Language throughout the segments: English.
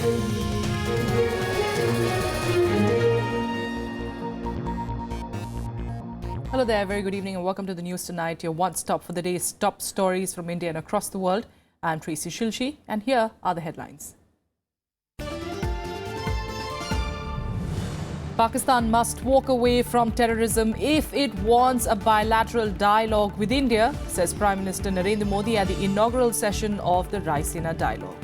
Hello there, very good evening and welcome to the news tonight, your one-stop for the day's top stories from India and across the world. I'm Tracy Shilshi and here are the headlines. Pakistan must walk away from terrorism if it wants a bilateral dialogue with India, says Prime Minister Narendra Modi at the inaugural session of the Raisina Dialogue.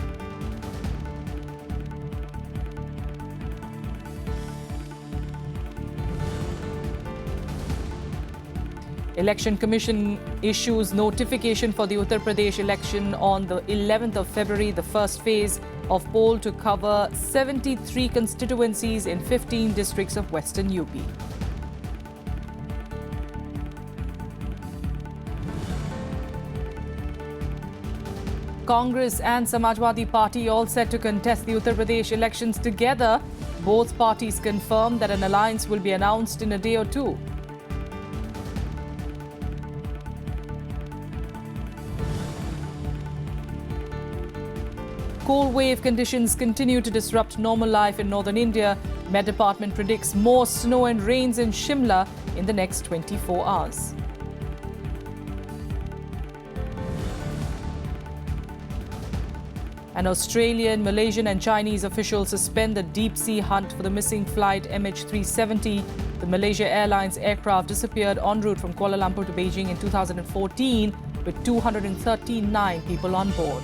Election Commission issues notification for the Uttar Pradesh election on the 11th of February, the first phase of poll to cover 73 constituencies in 15 districts of Western UP. Congress and Samajwadi Party all set to contest the Uttar Pradesh elections together. Both parties confirmed that an alliance will be announced in a day or two. Cold wave conditions continue to disrupt normal life in northern India. Met Department predicts more snow and rains in Shimla in the next 24 hours. An Australian, Malaysian and Chinese officials suspend the deep-sea hunt for the missing flight MH370. The Malaysia Airlines aircraft disappeared en route from Kuala Lumpur to Beijing in 2014 with 239 people on board.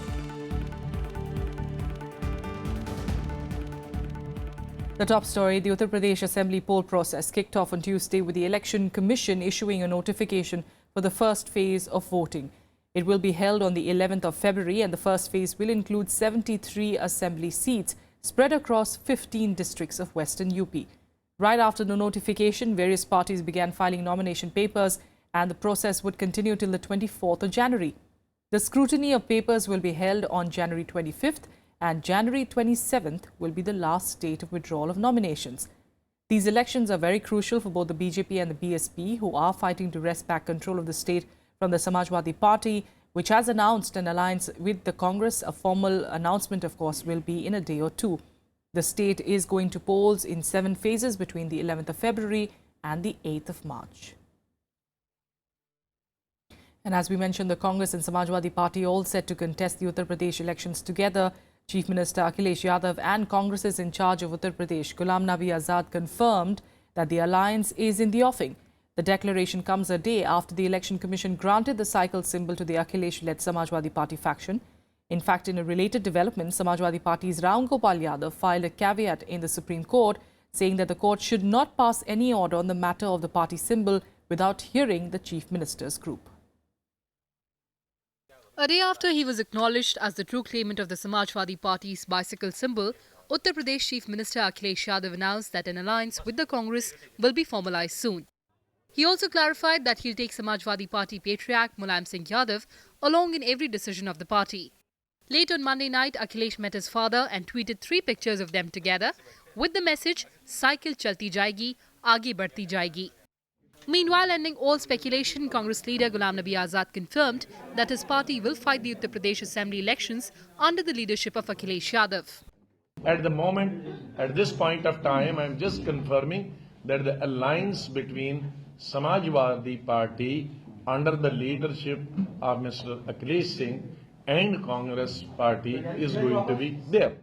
The top story, the Uttar Pradesh Assembly poll process kicked off on Tuesday with the Election Commission issuing a notification for the first phase of voting. It will be held on the 11th of February and the first phase will include 73 assembly seats spread across 15 districts of Western UP. Right after the notification, various parties began filing nomination papers and the process would continue till the 24th of January. The scrutiny of papers will be held on January 25th and January 27th will be the last date of withdrawal of nominations. These elections are very crucial for both the BJP and the BSP, who are fighting to wrest back control of the state from the Samajwadi Party, which has announced an alliance with the Congress. A formal announcement, of course, will be in a day or two. The state is going to polls in 7 phases between the 11th of February and the 8th of March. And as we mentioned, the Congress and Samajwadi Party all set to contest the Uttar Pradesh elections together. Chief Minister Akhilesh Yadav and Congress in charge of Uttar Pradesh, Ghulam Nabi Azad, confirmed that the alliance is in the offing. The declaration comes a day after the Election Commission granted the cycle symbol to the Akhilesh-led Samajwadi Party faction. In fact, in a related development, Samajwadi Party's Ram Gopal Yadav filed a caveat in the Supreme Court, saying that the court should not pass any order on the matter of the party symbol without hearing the Chief Minister's group. A day after he was acknowledged as the true claimant of the Samajwadi Party's bicycle symbol, Uttar Pradesh Chief Minister Akhilesh Yadav announced that an alliance with the Congress will be formalized soon. He also clarified that he'll take Samajwadi Party patriarch Mulayam Singh Yadav along in every decision of the party. Late on Monday night, Akhilesh met his father and tweeted 3 pictures of them together with the message, "Cycle chalti jayegi, aage badhti jayegi." Meanwhile, ending all speculation, Congress leader Ghulam Nabi Azad confirmed that his party will fight the Uttar Pradesh Assembly elections under the leadership of Akhilesh Yadav. At the moment, at this point of time, I am just confirming that the alliance between Samajwadi Party under the leadership of Mr. Akhilesh Singh and Congress Party is going to be there.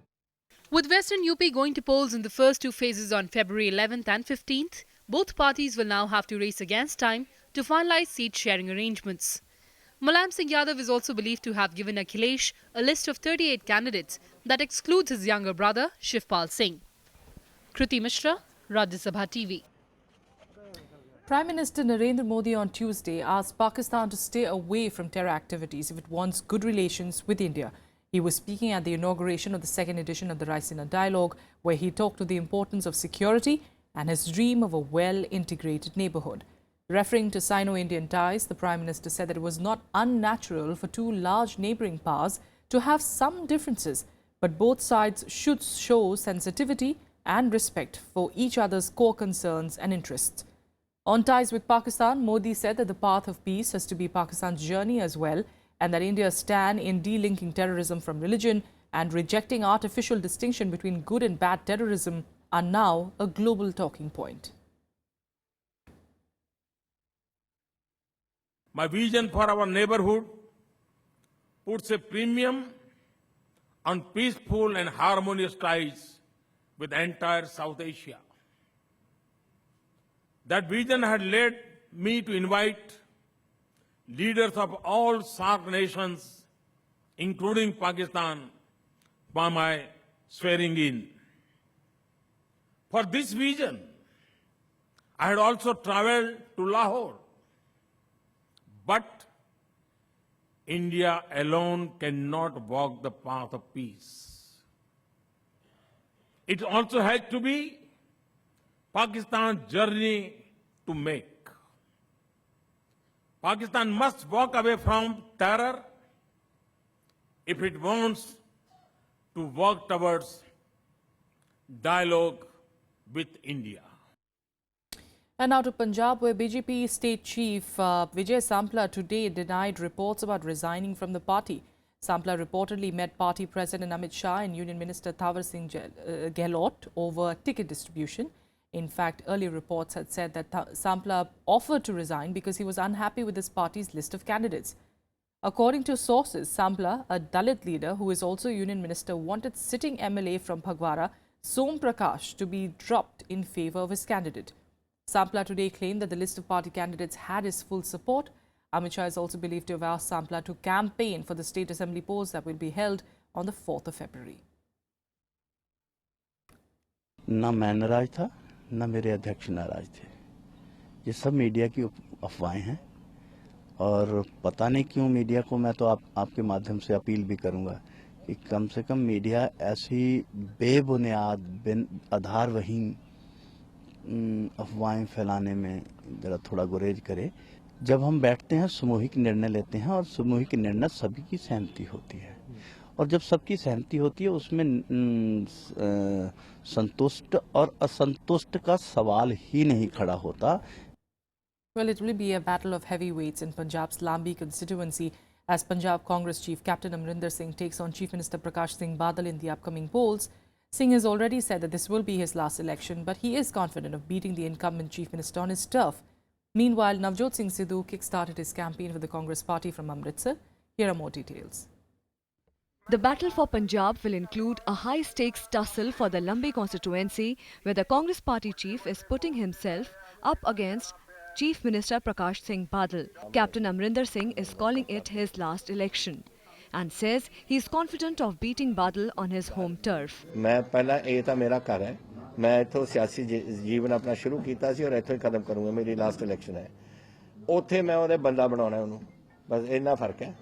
With Western UP going to polls in the first 2 phases on February 11th and 15th, both parties will now have to race against time to finalize seat-sharing arrangements. Mulayam Singh Yadav is also believed to have given Akhilesh a list of 38 candidates that excludes his younger brother, Shivpal Singh. Kruti Mishra, Rajya Sabha TV. Prime Minister Narendra Modi on Tuesday asked Pakistan to stay away from terror activities if it wants good relations with India. He was speaking at the inauguration of the 2nd edition of the Raisina Dialogue, where he talked to the importance of security and his dream of a well-integrated neighbourhood. Referring to Sino-Indian ties, the Prime Minister said that it was not unnatural for 2 large neighbouring powers to have some differences, but both sides should show sensitivity and respect for each other's core concerns and interests. On ties with Pakistan, Modi said that the path of peace has to be Pakistan's journey as well, and that India's stand in delinking terrorism from religion and rejecting artificial distinction between good and bad terrorism are now a global talking point. My vision for our neighborhood puts a premium on peaceful and harmonious ties with the entire South Asia. That vision had led me to invite leaders of all SAARC nations, including Pakistan, for my swearing in. For this vision, I had also traveled to Lahore. But India alone cannot walk the path of peace. It also has to be Pakistan's journey to make. Pakistan must walk away from terror if it wants to work towards dialogue with India. And now to Punjab, where BJP State Chief Vijay Singh today denied reports about resigning from the party. Sampla reportedly met Party President Amit Shah and Union Minister Thawar Singh Gehlot over ticket distribution. In fact, earlier reports had said that Sampla offered to resign because he was unhappy with his party's list of candidates. According to sources, Sampla, a Dalit leader who is also Union Minister, wanted sitting MLA from Phagwara, Som Prakash, to be dropped in favour of his candidate. Sampla today claimed that the list of party candidates had his full support. Amit Shah is also believed to have asked Sampla to campaign for the state assembly polls that will be held on the 4th of February. ना मैं नाराज था, ना मेरे अध्यक्ष नाराज थे। ये सब मीडिया की अफवाहें हैं और पता नहीं क्यों मीडिया को मैं तो आपके माध्यम से अपील भी करूंगा कि कम से कम मीडिया ऐसी बेबुनियाद आधारहीन अफवाहें फैलाने में जरा थोड़ा गुरेज करे। जब हम बैठते हैं सामूहिक निर्णय लेते हैं और सामूहिक निर्णय सभी की सहमति होती है और जब सबकी सहमति होती है उसमें संतुष्ट और असंतुष्ट का सवाल ही नहीं खड़ा होता। Well, it will be a battle of heavyweights in Punjab's Lambi constituency as Punjab Congress Chief Captain Amarinder Singh takes on Chief Minister Prakash Singh Badal in the upcoming polls. Singh has already said that this will be his last election, but he is confident of beating the incumbent Chief Minister on his turf. Meanwhile, Navjot Singh Sidhu kick-started his campaign for the Congress party from Amritsar. Here are more details. The battle for Punjab will include a high-stakes tussle for the Lambi constituency, where the Congress party chief is putting himself up against Chief Minister Prakash Singh Badal. Captain Amarinder Singh is calling it his last election and says he is confident of beating Badal on his home turf. मैं पहला ये तो मेरा घर है, मैं इथों सियासी जीवन अपना शुरू किया सी और इथों ही खत्म करूंगा। मेरी लास्ट इलेक्शन है, उत्थे मैं उहदे बंदा बनाना है, उन्होंने बस इन्ना फर्क है।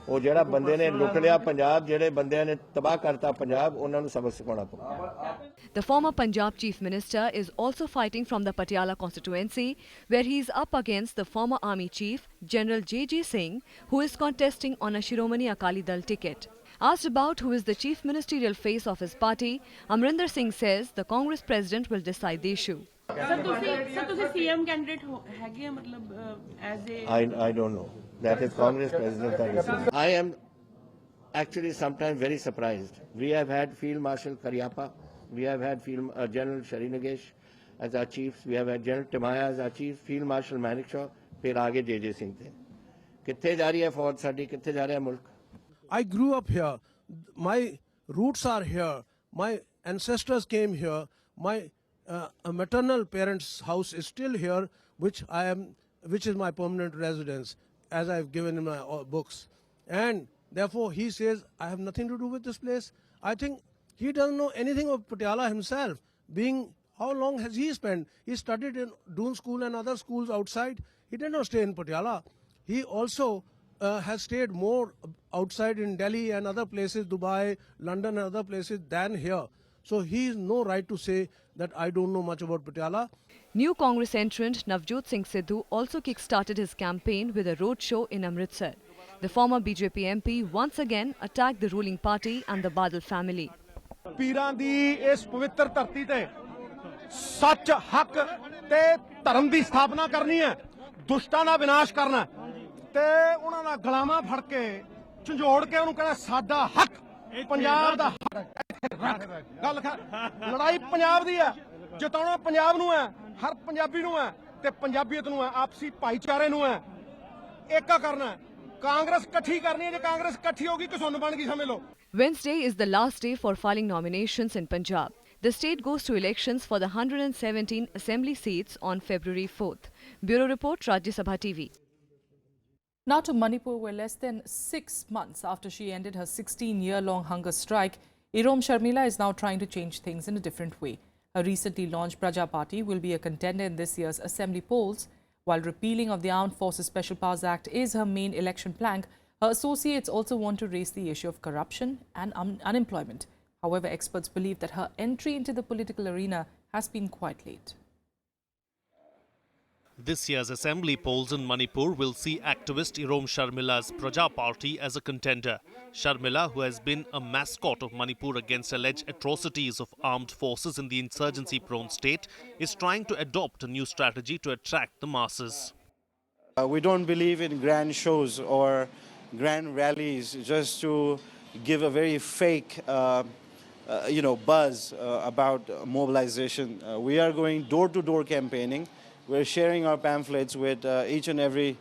वो जेड़ा बंदे ने लुट लिया पंजाब, जेड़े बंदे ने तबाह करता पंजाब, उन्हां नूं सबक सिखाना पऊगा। The former Punjab Chief Minister is also fighting from the Patiala constituency, where he is up against the former Army Chief, General Vijay Singh, who is contesting on a Shiromani Akali Dal ticket. Asked about who is the chief ministerial face of his party, Amarinder Singh says the Congress president will decide the issue. Sir, तुसी CM candidate हैगे मतलब as a I don't know. That is Congress president का decision. I am actually sometimes very surprised. We have had Field Marshal Karyappa, we have had General Shari Nagesh as our chiefs, we have had General Timaya as our chief, Field Marshal Manekshaw, फिर आगे JJ Singh थे। कित्थे जा रही है फौज साडी, कित्थे जा रहा है मुल्क? I grew up here. My roots are here. My ancestors came here. My maternal parents' house is still here, which is my permanent residence, as I've given in my books. And therefore, he says, I have nothing to do with this place. I think he doesn't know anything of Patiala himself. How long has he spent? He studied in Doon School and other schools outside. He did not stay in Patiala. He also has stayed more outside in Delhi and other places, Dubai, London and other places than here. So he has no right to say that I don't know much about Patiala. New Congress entrant Navjot Singh Sidhu also kick-started his campaign with a roadshow in Amritsar. The former BJP MP once again attacked the ruling party and the Badal family. ਪੀਰਾਂ ਦੀ ਇਸ ਪਵਿੱਤਰ ਧਰਤੀ ਤੇ ਸੱਚ ਹੱਕ ਤੇ ਧਰਮ ਦੀ ਸਥਾਪਨਾ ਕਰਨੀ ਹੈ, ਦੁਸ਼ਟਾਂ ਦਾ ਵਿਨਾਸ਼ ਕਰਨਾ ਤੇ ਉਹਨਾਂ ਦਾ ਗਲਾਵਾਂ ਫੜ ਕੇ ਝੰਜੋੜ ਕੇ ਉਹਨੂੰ ਕਹਿੰਦਾ ਸਾਡਾ ਹੱਕ ਪੰਜਾਬ ਦਾ ਗੱਲ ਲੜਾਈ ਪੰਜਾਬ ਦੀ ਹੈ, ਜਿਤਾਉਣਾ ਪੰਜਾਬ ਨੂੰ ਹੈ, ਹਰ ਪੰਜਾਬੀ ਨੂੰ ਹੈ ਤੇ ਪੰਜਾਬੀਅਤ ਨੂੰ ਹੈ, ਆਪਸੀ ਭਾਈਚਾਰੇ ਨੂੰ ਹੈ, ਏਕਾ ਕਰਨਾ ਹੈ। ਕਾਂਗਰਸ ਇਕੱਠੀ ਕਰਨੀ ਹੈ, ਜੇ ਕਾਂਗਰਸ ਇਕੱਠੀ ਹੋਗੀ ਕਿ ਸੁਣ ਬਣ ਗਈ ਸਮਝ ਲਓ। Wednesday is the last day for filing nominations in Punjab. The state goes to elections for the 117 assembly seats on February 4th. Bureau Report, Rajya Sabha TV. Now to Manipur, where less than 6 months after she ended her 16-year-long hunger strike, Irom Sharmila is now trying to change things in a different way. Her recently launched Prajapati will be a contender in this year's assembly polls. While repealing of the Armed Forces Special Powers Act is her main election plank, her associates also want to raise the issue of corruption and unemployment. However, experts believe that her entry into the political arena has been quite late. This year's assembly polls in Manipur will see activist Irom Sharmila's Praja Party as a contender. Sharmila, who has been a mascot of Manipur against alleged atrocities of armed forces in the insurgency-prone state, is trying to adopt a new strategy to attract the masses. We don't believe in grand shows or grand rallies just to give a very fake buzz about mobilization. We are going door-to-door campaigning. We're sharing our pamphlets with each and every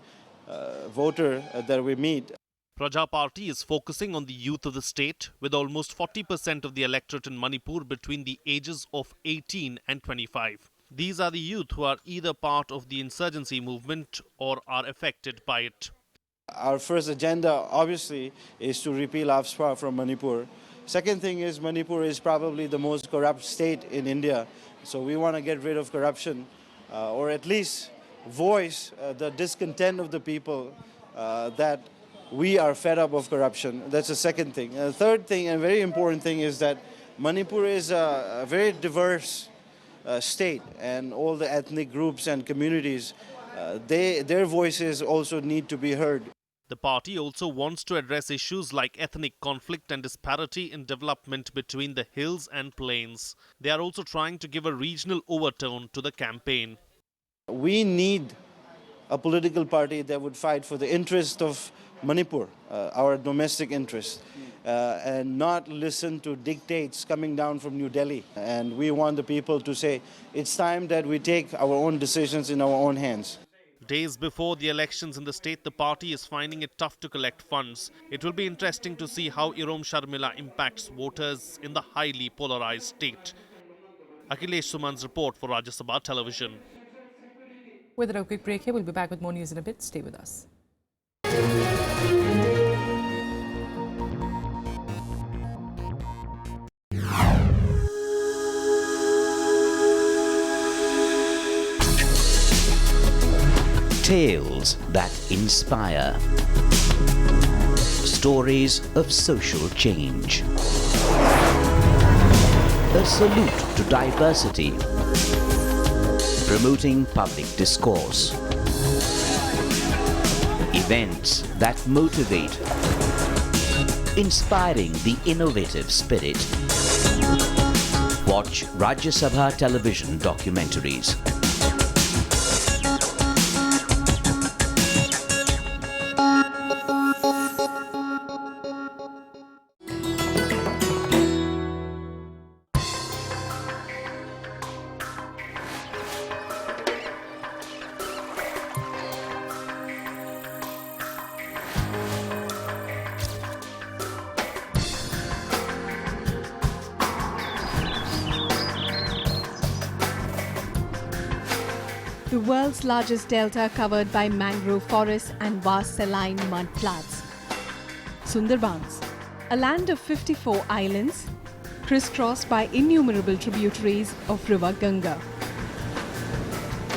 voter that we meet. Praja Party is focusing on the youth of the state, with almost 40% of the electorate in Manipur between the ages of 18 and 25. These are the youth who are either part of the insurgency movement or are affected by it. Our first agenda, obviously, is to repeal AFSPA from Manipur. Second thing is Manipur is probably the most corrupt state in India. So we want to get rid of corruption or at least voice the discontent of the people that we are fed up of corruption. That's the second thing. The third thing and very important thing is that Manipur is a very diverse state, and all the ethnic groups and communities, their voices also need to be heard. The party also wants to address issues like ethnic conflict and disparity in development between the hills and plains. They are also trying to give a regional overtone to the campaign. We need a political party that would fight for the interest of Manipur, our domestic interest, and not listen to dictates coming down from New Delhi. And we want the people to say, it's time that we take our own decisions in our own hands. Days before the elections in the state, the party is finding it tough to collect funds. It will be interesting to see how Irom Sharmila impacts voters in the highly polarized state. Akhilesh Suman's report for Rajya Sabha Television. With a quick break here, we'll be back with more news in a bit. Stay with us. Tales that inspire. Stories of social change. A salute to diversity. Promoting public discourse. Events that motivate. Inspiring the innovative spirit. Watch Rajya Sabha television documentaries. The world's largest delta covered by mangrove forests and vast saline mud floods. Sundarbans, a land of 54 islands, crisscrossed by innumerable tributaries of river Ganga.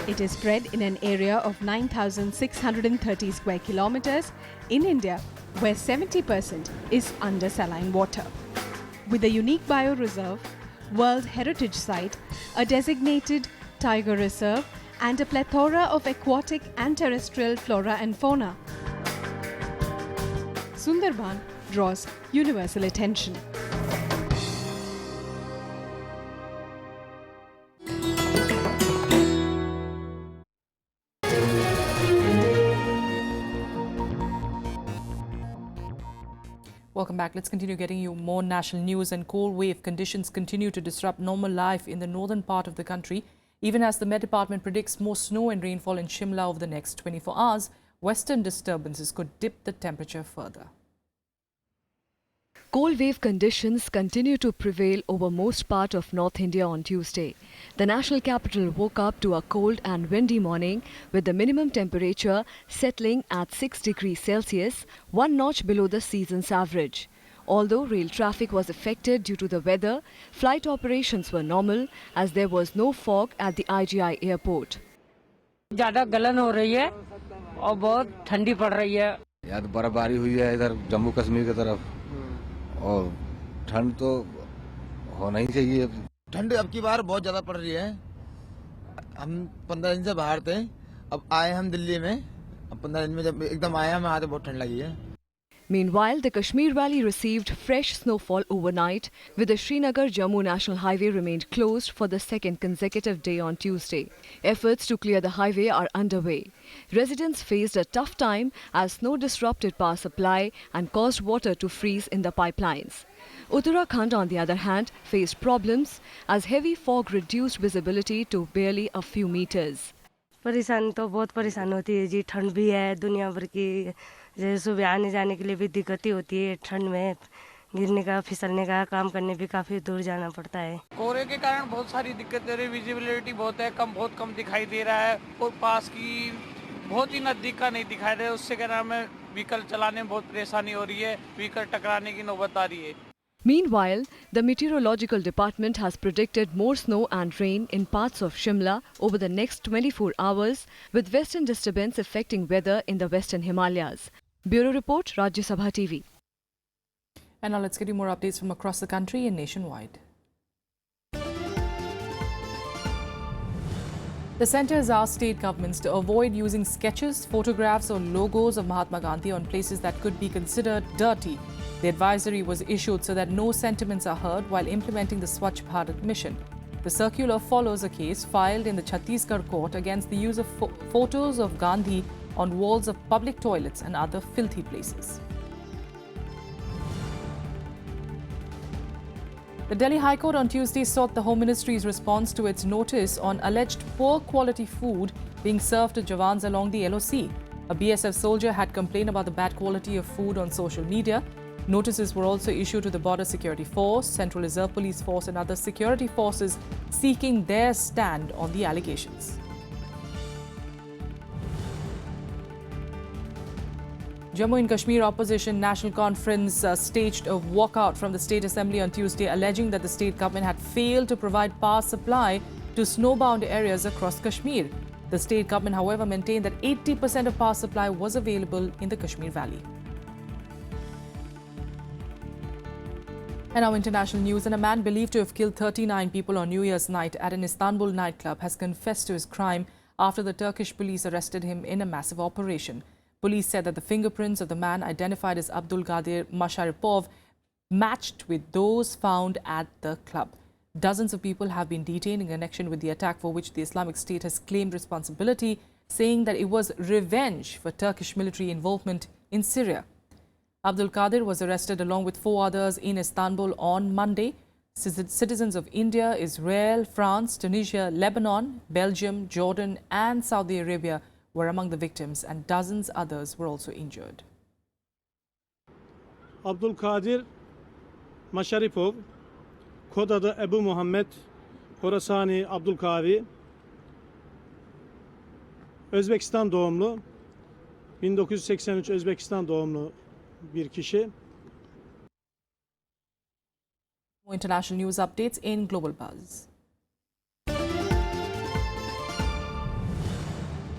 It is spread in an area of 9,630 square kilometers in India, where 70% is under saline water. With a unique bioreserve, World Heritage Site, a designated tiger reserve, and a plethora of aquatic and terrestrial flora and fauna, Sundarban draws universal attention. Welcome back. Let's continue getting you more national news. And cold wave conditions continue to disrupt normal life in the northern part of the country. Even as the Met Department predicts more snow and rainfall in Shimla over the next 24 hours, western disturbances could dip the temperature further. Cold wave conditions continue to prevail over most part of North India on Tuesday. The national capital woke up to a cold and windy morning with the minimum temperature settling at 6 degrees Celsius, one notch below the season's average. Although rail traffic was affected due to the weather, flight operations were normal as there was no fog at the IGI airport. ज़्यादा गलन हो रही है और बहुत ठंडी पड़ रही है। यार बर्फबारी हुई है इधर जम्मू कश्मीर की तरफ और ठंड तो होना ही चाहिए। ठंड अब की बार बहुत ज्यादा पड़ रही है। हम 15 दिन से बाहर थे, अब आए हम दिल्ली में। अब 15 दिन में जब एकदम आए हमें आते बहुत ठंड लगी है। Meanwhile, the Kashmir Valley received fresh snowfall overnight, with the Srinagar-Jammu National Highway remained closed for the second consecutive day on Tuesday. Efforts to clear the highway are underway. Residents faced a tough time as snow disrupted power supply and caused water to freeze in the pipelines. Uttarakhand, on the other hand, faced problems as heavy fog reduced visibility to barely a few meters. परेशान तो बहुत परेशान होती है जी, ठंड भी है दुनिया भर की, जैसे सुबह आने जाने के लिए भी दिक्कतें होती है। ठंड में गिरने का फिसलने का काम करने भी काफ़ी दूर जाना पड़ता है। कोहरे के कारण बहुत सारी दिक्कतें रही, विजिबिलिटी बहुत है, बहुत कम दिखाई दे रहा है और पास की बहुत ही नज़दीक का नहीं दिखाई दे रहा है। उससे क्या नाम है, व्हीकल चलाने में बहुत परेशानी हो रही है, व्हीकल टकराने की नौबत आ रही है। Meanwhile, the Meteorological Department has predicted more snow and rain in parts of Shimla over the next 24 hours, with western disturbance affecting weather in the western Himalayas. Bureau Report, Rajya Sabha TV. And now let's get you more updates from across the country and nationwide. The centre has asked state governments to avoid using sketches, photographs or logos of Mahatma Gandhi on places that could be considered dirty. The advisory was issued so that no sentiments are heard while implementing the Swachh Bharat mission. The circular follows a case filed in the Chhattisgarh court against the use of photos of Gandhi on walls of public toilets and other filthy places. The Delhi High Court on Tuesday sought the Home Ministry's response to its notice on alleged poor quality food being served to Jawans along the LOC. A BSF soldier had complained about the bad quality of food on social media. Notices were also issued to the Border Security Force, Central Reserve Police Force and other security forces seeking their stand on the allegations. Jammu and Kashmir Opposition National Conference staged a walkout from the State Assembly on Tuesday, alleging that the state government had failed to provide power supply to snowbound areas across Kashmir. The state government, however, maintained that 80% of power supply was available in the Kashmir Valley. And now international news. And a man believed to have killed 39 people on New Year's night at an Istanbul nightclub has confessed to his crime after the Turkish police arrested him in a massive operation. Police said that the fingerprints of the man identified as Abdul Qadir Masharipov matched with those found at the club. Dozens of people have been detained in connection with the attack, for which the Islamic State has claimed responsibility, saying that it was revenge for Turkish military involvement in Syria. Abdul Qadir was arrested along with 4 others in Istanbul on Monday. Citizens of India, Israel, France, Tunisia, Lebanon, Belgium, Jordan and Saudi Arabia were among the victims, and dozens others were also injured. Abdul Qadir Masharipov, kod adı Ebu Muhammed Horasani Abdul Qavi, Özbekistan doğumlu, 1983 Özbekistan doğumlu bir kişi. More international news updates in Global Buzz.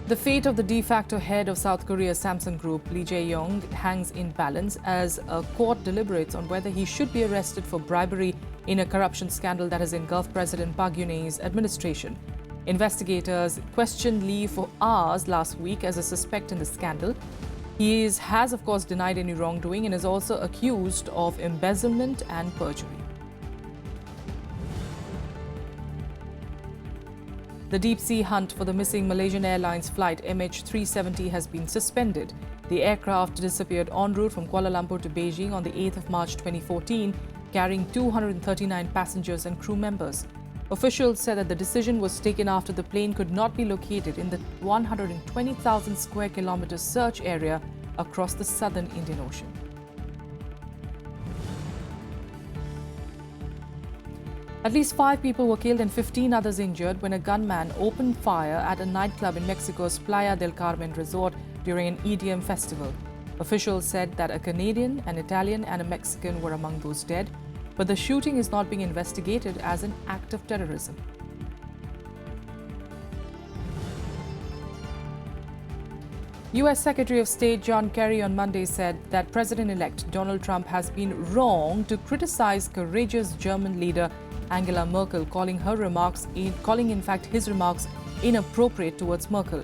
The fate of the de facto head of South Korea's Samsung Group, Lee Jae-yong, hangs in balance as a court deliberates on whether he should be arrested for bribery in a corruption scandal that has engulfed President Park Geun-hye's administration. Investigators questioned Lee for hours last week as a suspect in the scandal. He has, of course, denied any wrongdoing and is also accused of embezzlement and perjury. The deep-sea hunt for the missing Malaysian Airlines flight MH370 has been suspended. The aircraft disappeared en route from Kuala Lumpur to Beijing on the 8th of March 2014, carrying 239 passengers and crew members. Officials said that the decision was taken after the plane could not be located in the 120,000 square kilometer search area across the southern Indian Ocean. At least 5 people were killed and 15 others injured when a gunman opened fire at a nightclub in Mexico's Playa del Carmen resort during an EDM festival. Officials said that a Canadian, an Italian and a Mexican were among those dead, but the shooting is not being investigated as an act of terrorism. U.S. Secretary of State John Kerry on Monday said that President-elect Donald Trump has been wrong to criticize courageous German leader Angela Merkel, calling in fact his remarks inappropriate towards Merkel.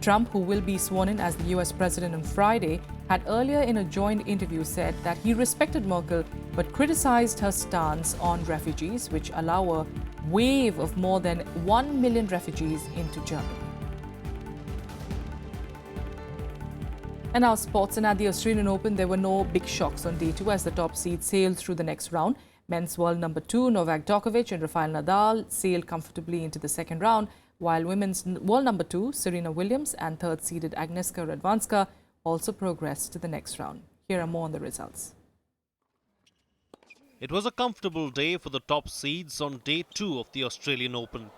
Trump, who will be sworn in as the U.S. president on Friday, had earlier in a joint interview said that he respected Merkel but criticized her stance on refugees, which allow a wave of more than 1 million refugees into Germany. And now sports, and at the Australian Open, there were no big shocks on day 2 as the top seeds sailed through the next round. Men's world number 2 Novak Djokovic and Rafael Nadal sailed comfortably into the second round, while women's world number 2 Serena Williams and third-seeded Agnieszka Radwanska also progressed to the next round. Here are more on the results. It was a comfortable day for the top seeds on day 2 of the Australian Open.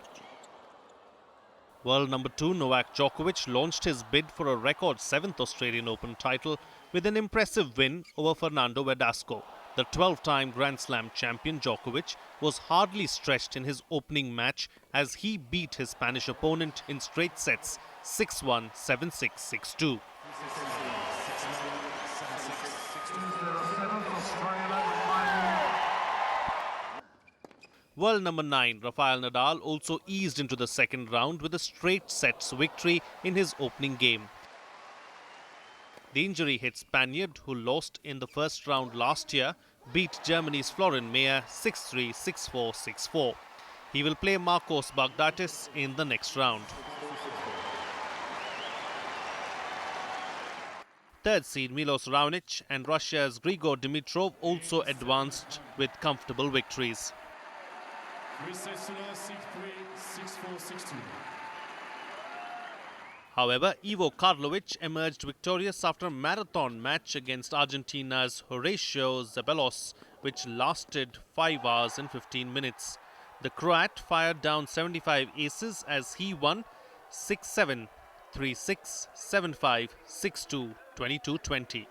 World number 2 Novak Djokovic launched his bid for a record 7th Australian Open title with an impressive win over Fernando Verdasco. The 12-time Grand Slam champion Djokovic was hardly stretched in his opening match as he beat his Spanish opponent in straight sets 6-1, 7-6, 6-2. World number 9 Rafael Nadal also eased into the second round with a straight sets victory in his opening game. The injury-hit Spaniard, who lost in the first round last year, beat Germany's Florian Mayer 6-3, 6-4, 6-4. He will play Marcos Baghdatis in the next round. Third seed Milos Raonic and Russia's Grigor Dimitrov also advanced with comfortable victories. However, Ivo Karlovic emerged victorious after a marathon match against Argentina's Horacio Zeballos, which lasted 5 hours and 15 minutes. The Croat fired down 75 aces as he won 6-7, 3-6, 7-5, 6-2, 22-20.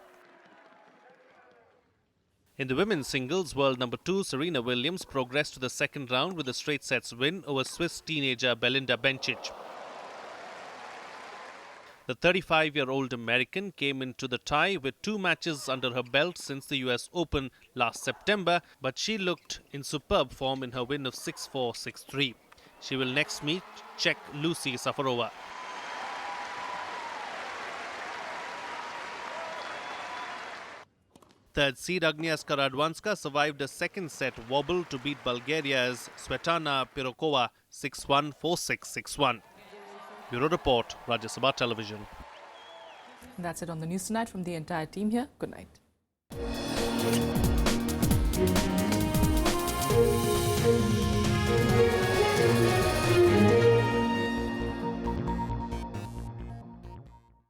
In the women's singles, world number 2 Serena Williams progressed to the second round with a straight sets win over Swiss teenager Belinda Bencic. The 35-year-old American came into the tie with 2 matches under her belt since the US Open last September, but she looked in superb form in her win of 6-4, 6-3. She will next meet Czech Lucy Safarova. Third seed Agnieszka Radwanska survived a second set wobble to beat Bulgaria's Svetlana Pirokova 6-1, 4-6, 6-1. Bureau Report, Rajya Sabha Television. That's it on the news tonight from the entire team here. Good night.